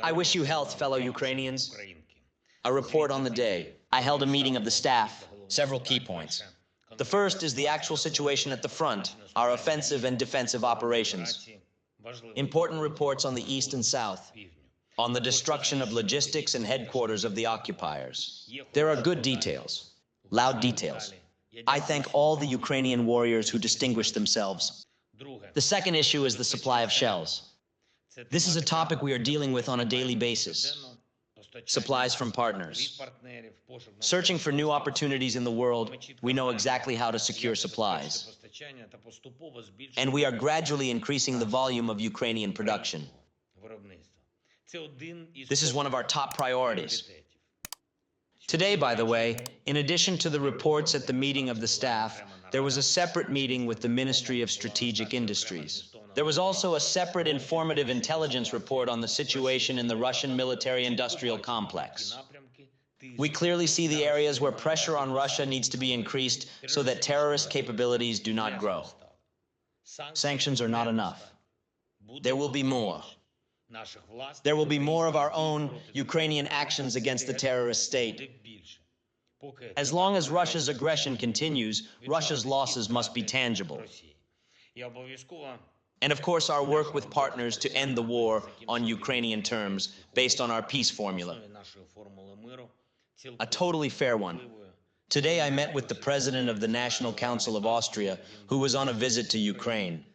I wish you health, fellow Ukrainians. A report on the day. I held a meeting of the staff. Several key points. The first is the actual situation at the front, our offensive and defensive operations. Important reports on the east and south, on the destruction of logistics and headquarters of the occupiers. There are good details, loud details. I thank all the Ukrainian warriors who distinguished themselves. The second issue is the supply of shells. This is a topic we are dealing with on a daily basis. Supplies from partners. Searching for new opportunities in the world, we know exactly how to secure supplies. And we are gradually increasing the volume of Ukrainian production. This is one of our top priorities. Today, by the way, in addition to the reports at the meeting of the staff, there was a separate meeting with the Ministry of Strategic Industries. There was also a separate informative intelligence report on the situation in the Russian military-industrial complex. We clearly see the areas where pressure on Russia needs to be increased so that terrorist capabilities do not grow. Sanctions are not enough. There will be more. There will be more of our own Ukrainian actions against the terrorist state. As long as Russia's aggression continues, Russia's losses must be tangible. And of course, our work with partners to end the war on Ukrainian terms, based on our peace formula. A totally fair one. Today I met with the President of the National Council of Austria, who was on a visit to Ukraine.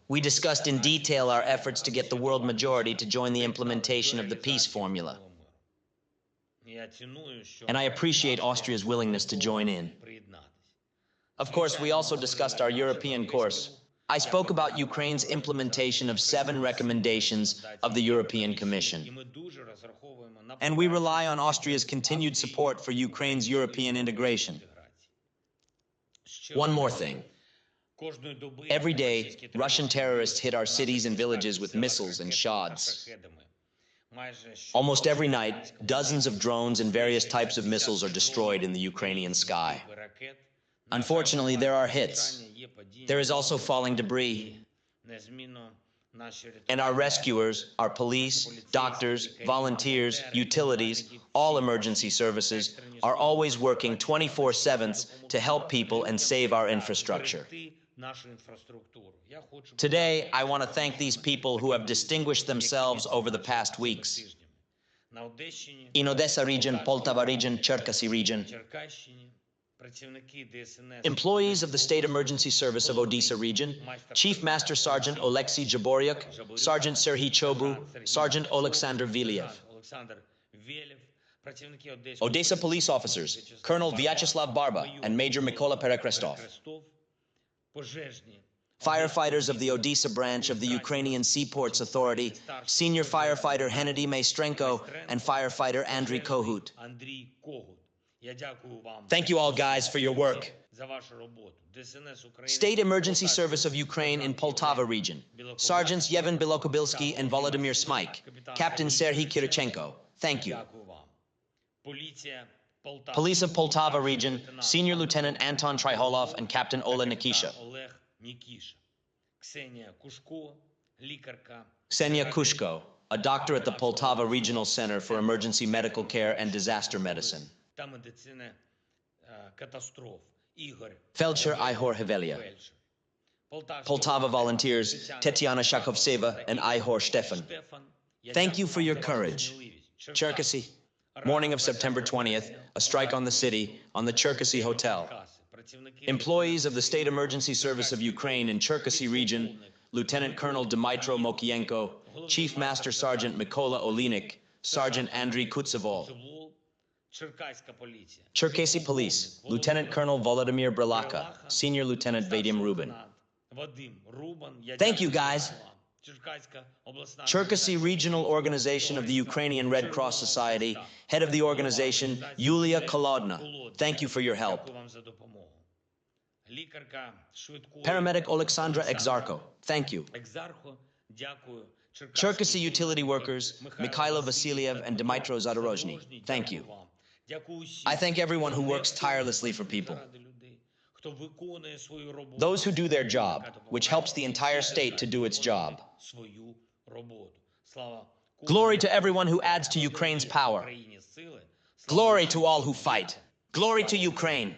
We discussed in detail our efforts to get the world majority to join the implementation of the peace formula. And I appreciate Austria's willingness to join in. Of course, we also discussed our European course. I spoke about Ukraine's implementation of 7 recommendations of the European Commission. And we rely on Austria's continued support for Ukraine's European integration. One more thing. Every day, Russian terrorists hit our cities and villages with missiles and shots. Almost every night, dozens of drones and various types of missiles are destroyed in the Ukrainian sky. Unfortunately, there are hits. There is also falling debris. And our rescuers, our police, doctors, volunteers, utilities, all emergency services are always working 24/7 to help people and save our infrastructure. Today, I want to thank these people who have distinguished themselves over the past weeks. In Odessa region, Poltava region, Cherkasy region, employees of the State Emergency Service of Odessa region, Chief Master Sergeant Oleksiy Jaboryuk, Sergeant Serhiy Chobu, Sergeant Oleksandr Viliev. Odessa police officers, Colonel Vyacheslav Barba and Major Mykola Perekrestov. Firefighters of the Odessa branch of the Ukrainian Seaports Authority, Senior Firefighter Hennady Maestrenko and Firefighter Andriy Kohut. Thank you all, guys, for your work. State Emergency Service of Ukraine in Poltava region, Sergeants Yevhen Bilokobilsky and Volodymyr Smyk, Captain Serhiy Kirichenko. Thank you. Police of Poltava region, Senior Lieutenant Anton Tryholov and Captain Ola Nikisha. Ksenia Kushko, a doctor at the Poltava Regional Center for Emergency Medical Care and Disaster Medicine. Feldsher Ihor Hevelia. Poltava volunteers, Tetiana Shakovseva and Ihor Stefan. Thank you for your courage. Cherkasy. Morning of September 20th, a strike on the city, on the Cherkasy Hotel. Employees of the State Emergency Service of Ukraine in Cherkasy region, Lieutenant Colonel Dmytro Mokienko, Chief Master Sergeant Mykola Olinik, Sergeant Andriy Kutsevol. Cherkasy Police, Lieutenant Colonel Volodymyr Brelaka, Senior Lieutenant Vadim Rubin. Thank you, guys. Cherkasy Regional Organization of the Ukrainian Red Cross Society, head of the organization, Yulia Kolodna. Thank you for your help. Paramedic Alexandra Exarko. Thank you. Cherkasy utility workers, Mikhailo Vasiliev and Dmytro Zadorozhny. Thank you. I thank everyone who works tirelessly for people. Those who do their job, which helps the entire state to do its job. Glory to everyone who adds to Ukraine's power. Glory to all who fight. Glory to Ukraine.